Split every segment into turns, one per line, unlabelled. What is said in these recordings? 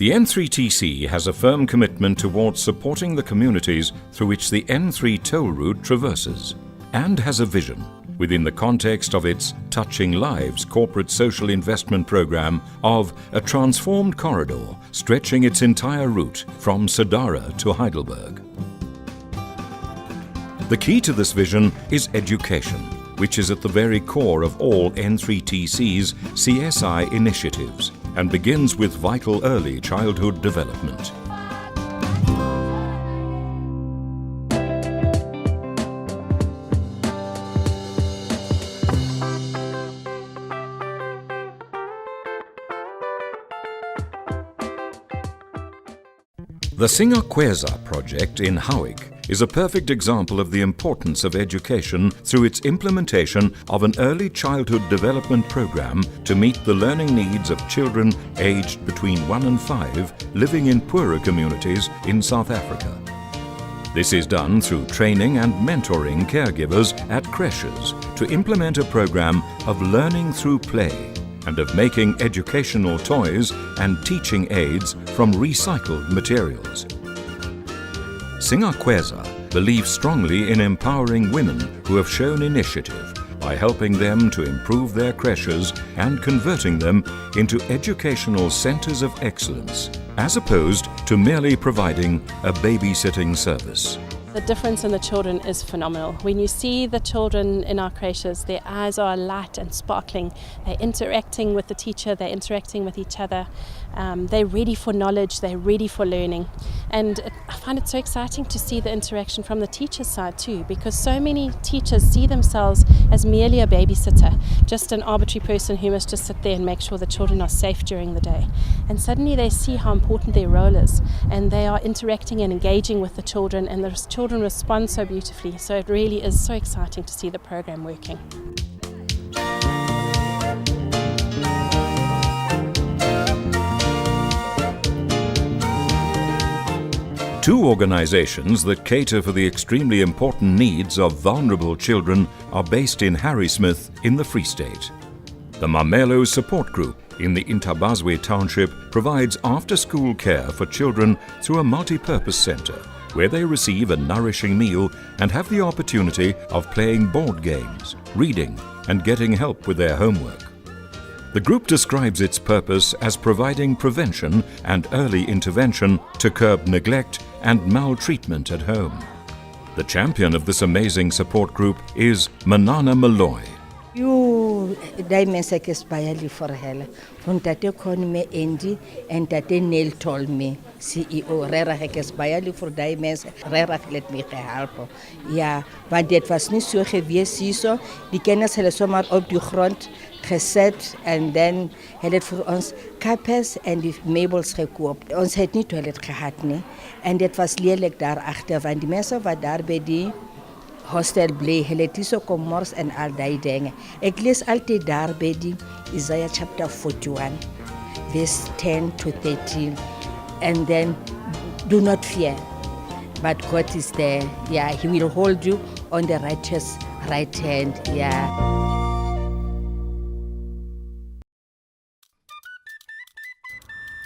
The N3TC has a firm commitment towards supporting the communities through which the N3 toll route traverses, and has a vision, within the context of its Touching Lives corporate social investment program, of a transformed corridor stretching its entire route from Sadara to Heidelberg. The key to this vision is education, which is at the very core of all N3TC's CSI initiatives and begins with vital early childhood development. The Singerquasar Project in Howick is a perfect example of the importance of education through its implementation of an early childhood development program to meet the learning needs of children aged between 1 and 5 living in poorer communities in South Africa. This is done through training and mentoring caregivers at creches to implement a program of learning through play and of making educational toys and teaching aids from recycled materials. Singerquasar believes strongly in empowering women who have shown initiative by helping them to improve their creches and converting them into educational centers of excellence, as opposed to merely providing a babysitting service.
The difference in the children is phenomenal. When you see the children in our creches, their eyes are alight and sparkling. They're interacting with the teacher, they're interacting with each other. They're ready for knowledge, they're ready for learning. And I find it so exciting to see the interaction from the teacher's side too, because so many teachers see themselves as merely a babysitter, just an arbitrary person who must just sit there and make sure the children are safe during the day. And suddenly they see how important their role is, and they are interacting and engaging with the children, and the children respond so beautifully. So it really is so exciting to see the program working.
Two organizations that cater for the extremely important needs of vulnerable children are based in Harrismith in the Free State. The Mamelo Support Group in the Intabazwe Township provides after-school care for children through a multi-purpose center, where they receive a nourishing meal and have the opportunity of playing board games, reading, and getting help with their homework. The group describes its purpose as providing prevention and early intervention to curb neglect and maltreatment at home. The champion of this amazing support group is Manana Malloy.
You mense ke spayali for hela. Untate kon me Andy and tate Neil told me CEO rera ke spayali for mense rera let me help. Ja, want dit was nie so gewees hierso. Die kinders hulle sommer op die grond geset en dan het dit vir ons kappes en die meubels gekoop. Ons het nie toilet gehad nie en dit was lelik daar agter want die mense wat daar by die hostel bly, hulle het so kom mors en al daai dinge. Ek lees altyd daar by die Isaiah chapter 41 verse 10 to 13 and then do not fear but God is there. Yeah, he will hold you on the righteous right hand. Yeah.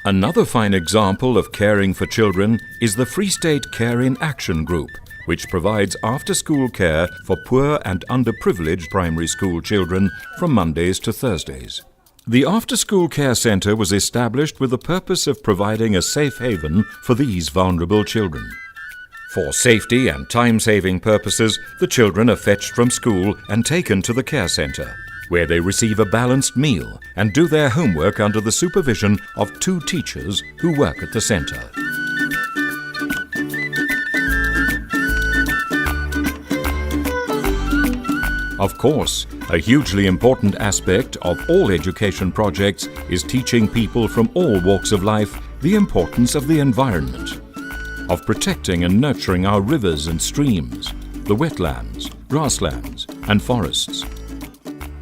Another fine example of caring for children is the Free State Care in Action Group, which provides after-school care for poor and underprivileged primary school children from Mondays to Thursdays. The after-school care centre was established with the purpose of providing a safe haven for these vulnerable children. For safety and time-saving purposes, the children are fetched from school and taken to the care centre, where they receive a balanced meal and do their homework under the supervision of 2 teachers who work at the centre. Of course, a hugely important aspect of all education projects is teaching people from all walks of life the importance of the environment, of protecting and nurturing our rivers and streams, the wetlands, grasslands, and forests.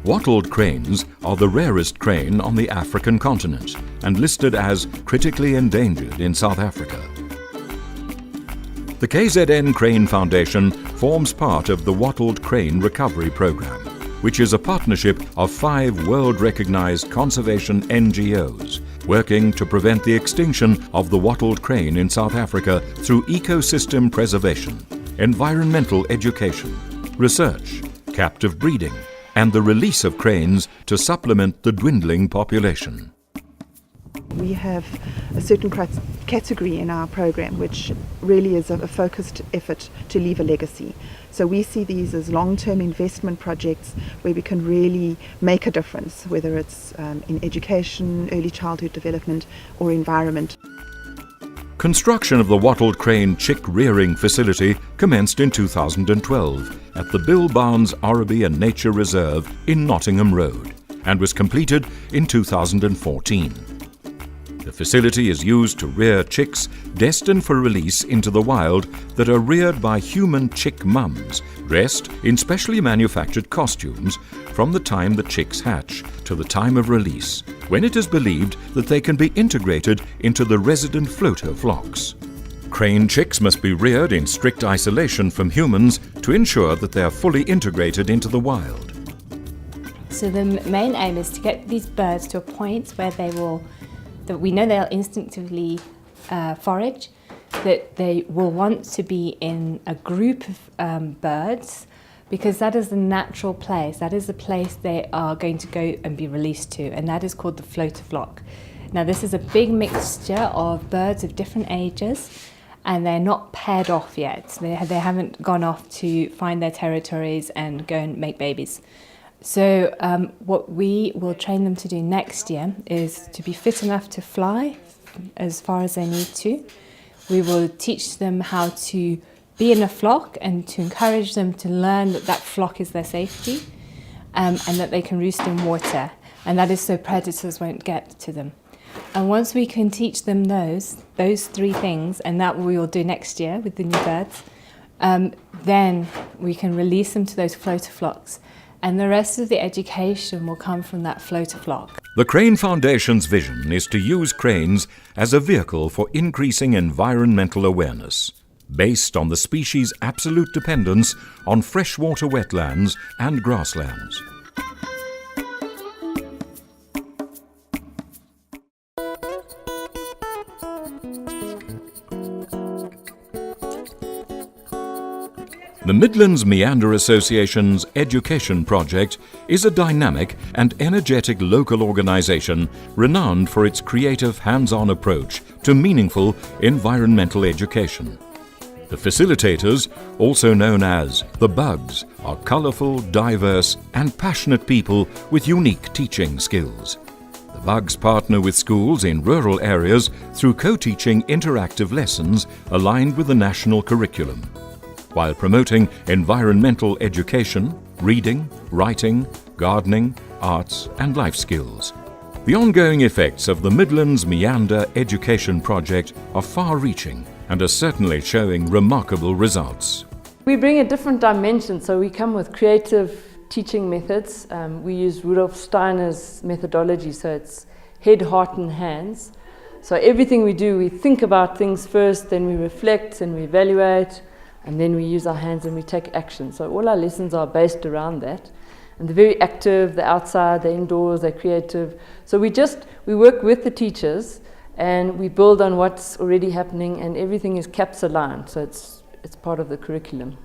Wattled cranes are the rarest crane on the African continent and listed as critically endangered in South Africa. The KZN Crane Foundation forms part of the Wattled Crane Recovery Program, which is a partnership of 5 world-recognized conservation NGOs working to prevent the extinction of the wattled crane in South Africa through ecosystem preservation, environmental education, research, captive breeding, and the release of cranes to supplement the dwindling population.
We have a certain category in our program which really is a focused effort to leave a legacy. So we see these as long-term investment projects where we can really make a difference, whether it's in education, early childhood development or environment.
Construction of the wattled crane chick rearing facility commenced in 2012 at the Bill Barnes Oraby and Nature Reserve in Nottingham Road and was completed in 2014. The facility is used to rear chicks destined for release into the wild that are reared by human chick mums, dressed in specially manufactured costumes from the time the chicks hatch to the time of release, when it is believed that they can be integrated into the resident floater flocks. Crane chicks must be reared in strict isolation from humans to ensure that they are fully integrated into the wild.
So the main aim is to get these birds to a point where that we know they'll instinctively forage, that they will want to be in a group of birds, because that is the natural place, that is the place they are going to go and be released to, and that is called the floater flock. Now this is a big mixture of birds of different ages, and they're not paired off yet. They haven't gone off to find their territories and go and make babies. So what we will train them to do next year is to be fit enough to fly as far as they need to. We will teach them how to be in a flock and to encourage them to learn that that flock is their safety, and that they can roost in water, and that is so predators won't get to them. And once we can teach them those three things, and that we will do next year with the new birds, then we can release them to those floater flocks. And the rest of the education will come from that floater flock.
The Crane Foundation's vision is to use cranes as a vehicle for increasing environmental awareness, based on the species' absolute dependence on freshwater wetlands and grasslands. The Midlands Meander Association's Education Project is a dynamic and energetic local organisation renowned for its creative hands-on approach to meaningful environmental education. The facilitators, also known as the Bugs, are colourful, diverse and passionate people with unique teaching skills. The Bugs partner with schools in rural areas through co-teaching interactive lessons aligned with the national curriculum, while promoting environmental education, reading, writing, gardening, arts and life skills. The ongoing effects of the Midlands Meander Education Project are far-reaching and are certainly showing remarkable results.
We bring a different dimension, so we come with creative teaching methods. We use Rudolf Steiner's methodology, so it's head, heart and hands. So everything we do, we think about things first, then we reflect and we evaluate, and then we use our hands and we take action. So all our lessons are based around that. And they're very active, they're outside, they're indoors, they're creative. So we work with the teachers and we build on what's already happening, and everything is CAPS aligned, so it's part of the curriculum.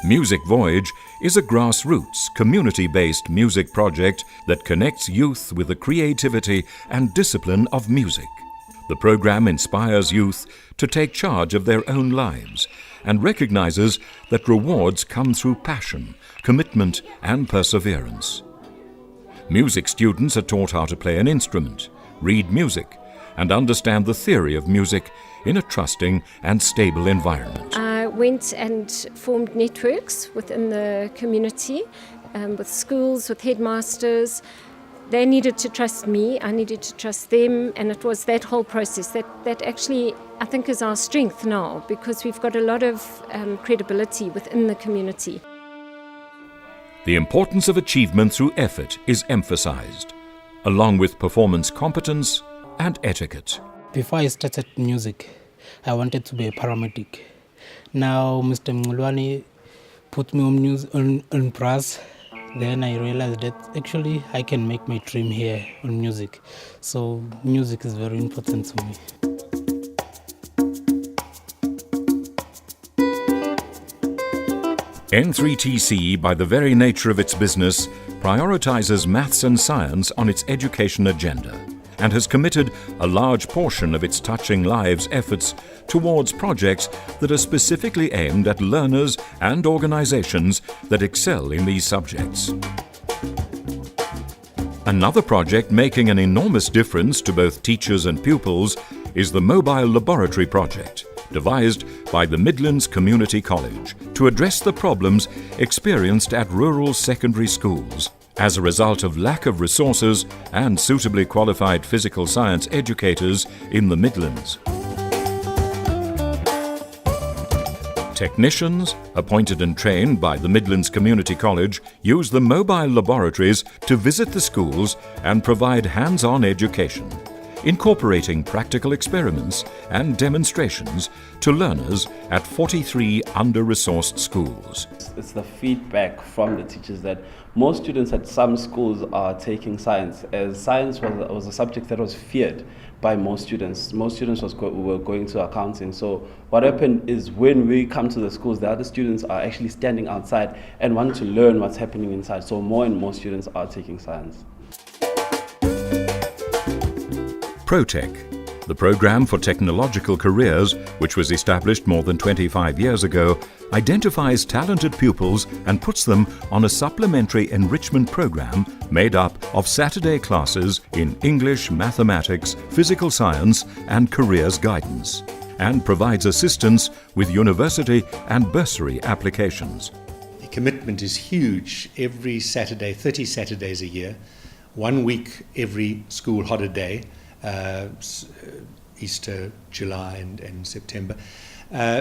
Music Voyage is a grassroots, community-based music project that connects youth with the creativity and discipline of music. The program inspires youth to take charge of their own lives and recognizes that rewards come through passion, commitment and perseverance. Music students are taught how to play an instrument, read music, and understand the theory of music in a trusting and stable environment.
I went and formed networks within the community, with schools, with headmasters. They needed to trust me, I needed to trust them, and it was that whole process that actually I think is our strength now, because we've got a lot of credibility within the community.
The importance of achievement through effort is emphasized, along with performance competence and etiquette.
Before I started music, I wanted to be a paramedic. Now Mr. Mngulwani put me on brass. Then I realized that actually I can make my dream here on music. So music is very important to me.
N3TC, by the very nature of its business, prioritizes maths and science on its education agenda and has committed a large portion of its Touching Lives efforts towards projects that are specifically aimed at learners and organizations that excel in these subjects. Another project making an enormous difference to both teachers and pupils is the Mobile Laboratory Project, devised by the Midlands Community College to address the problems experienced at rural secondary schools as a result of lack of resources and suitably qualified physical science educators in the Midlands. Technicians, appointed and trained by the Midlands Community College, use the mobile laboratories to visit the schools and provide hands-on education, incorporating practical experiments and demonstrations to learners at 43 under-resourced schools.
It's the feedback from the teachers that most students at some schools are taking science, as science was a subject that was feared by most students. Most students were going to accounting. So what happened is when we come to the schools, the other students are actually standing outside and want to learn what's happening inside. So more and more students are taking science.
Protec, the Programme for Technological Careers, which was established more than 25 years ago, identifies talented pupils and puts them on a supplementary enrichment programme made up of Saturday classes in English, mathematics, physical science and careers guidance, and provides assistance with university and bursary applications.
The commitment is huge. Every Saturday, 30 Saturdays a year, 1 week every school holiday, Easter, July and September,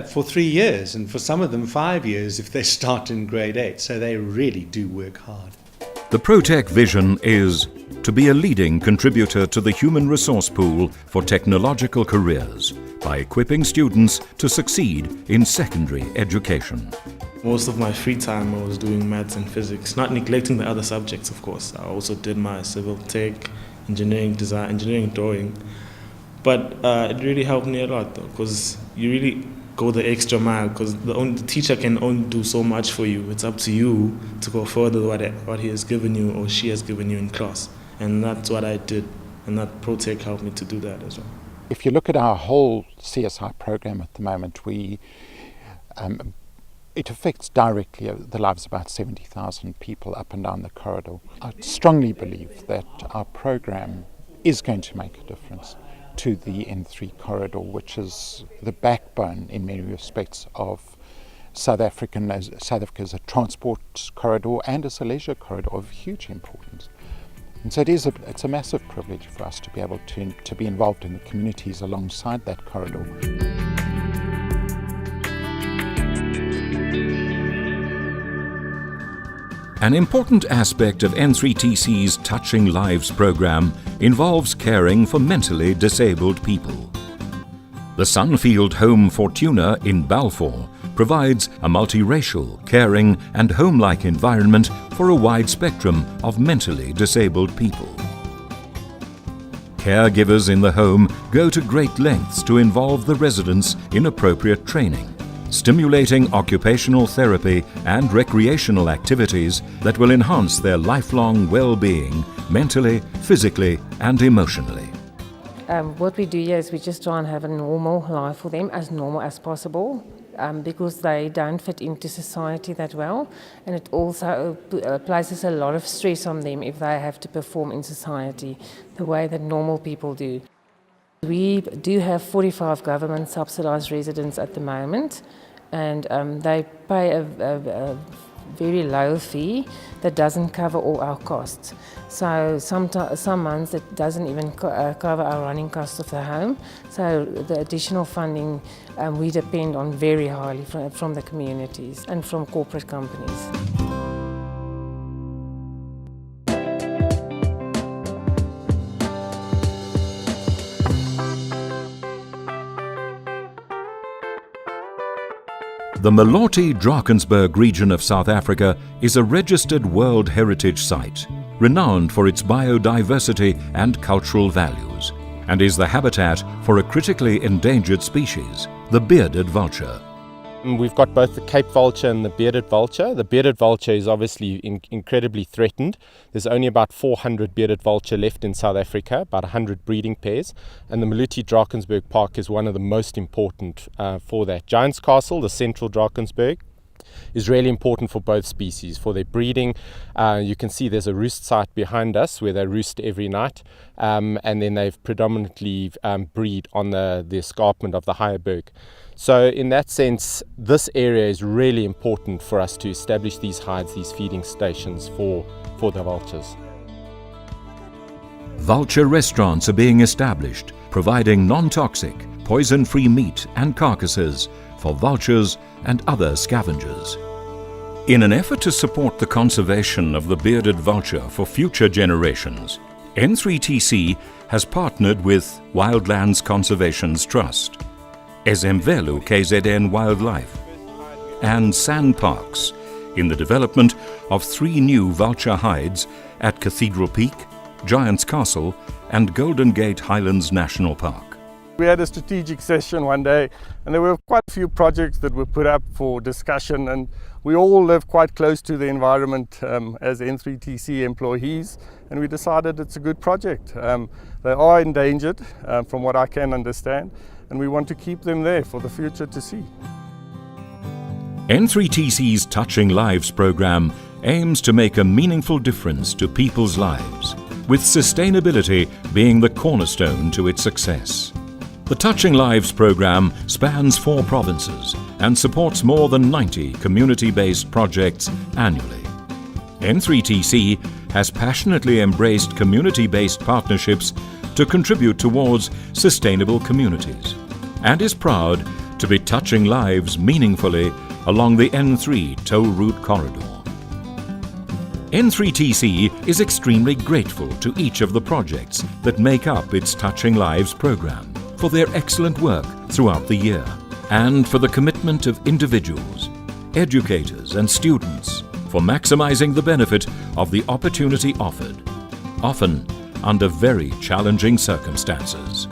for 3 years, and for some of them 5 years if they start in grade 8, so they really do work hard.
The Protec vision is to be a leading contributor to the human resource pool for technological careers by equipping students to succeed in secondary education.
Most of my free time I was doing maths and physics, not neglecting the other subjects, of course. I also did my civil tech, engineering design, engineering drawing. But it really helped me a lot, though, because you really go the extra mile, because the teacher can only do so much for you. It's up to you to go further what he has given you or she has given you in class. And that's what I did, and that Protec helped me to do that as well.
If you look at our whole CSI program at the moment, it affects directly the lives of about 70,000 people up and down the corridor. I strongly believe that our program is going to make a difference to the N3 corridor, which is the backbone in many respects of South Africa as a transport corridor and as a leisure corridor of huge importance. And so it's a massive privilege for us to be able to be involved in the communities alongside that corridor.
An important aspect of N3TC's Touching Lives programme involves caring for mentally disabled people. The Sunfield Home Fortuna in Balfour provides a multiracial, caring and home-like environment for a wide spectrum of mentally disabled people. Caregivers in the home go to great lengths to involve the residents in appropriate training, stimulating occupational therapy and recreational activities that will enhance their lifelong well-being, mentally, physically and emotionally.
What we do here is we just try and have a normal life for them, as normal as possible, because they don't fit into society that well, and it also places a lot of stress on them if they have to perform in society the way that normal people do. We do have 45 government subsidised residents at the moment, and they pay a very low fee that doesn't cover all our costs. So some months it doesn't even cover our running costs of the home. So the additional funding we depend on very highly from the communities and from corporate companies.
The Maloti-Drakensberg region of South Africa is a registered World Heritage Site, renowned for its biodiversity and cultural values, and is the habitat for a critically endangered species, the bearded vulture.
We've got both the Cape vulture and the bearded vulture. The bearded vulture is obviously incredibly threatened. There's only about 400 bearded vulture left in South Africa, about 100 breeding pairs, and the Maloti-Drakensberg Park is one of the most important for that. Giant's Castle, the central Drakensberg, is really important for both species, for their breeding. You can see there's a roost site behind us where they roost every night, and then they've predominantly breed on the escarpment of the higher berg. So in that sense, this area is really important for us to establish these hides, these feeding stations for the vultures.
Vulture restaurants are being established, providing non-toxic, poison-free meat and carcasses for vultures and other scavengers. In an effort to support the conservation of the bearded vulture for future generations, N3TC has partnered with Wildlands Conservations Trust, Ezemvelo KZN Wildlife, and San Parks in the development of 3 new vulture hides at Cathedral Peak, Giant's Castle and Golden Gate Highlands National Park.
We had a strategic session one day and there were quite a few projects that were put up for discussion, and we all live quite close to the environment as N3TC employees, and we decided it's a good project. They are endangered from what I can understand, and we want to keep them there for the future to see.
N3TC's Touching Lives program aims to make a meaningful difference to people's lives, with sustainability being the cornerstone to its success. The Touching Lives program spans 4 provinces and supports more than 90 community-based projects annually. N3TC has passionately embraced community-based partnerships to contribute towards sustainable communities, and is proud to be touching lives meaningfully along the N3 toll route corridor. N3TC is extremely grateful to each of the projects that make up its Touching Lives program for their excellent work throughout the year, and for the commitment of individuals, educators and students for maximizing the benefit of the opportunity offered, often under very challenging circumstances.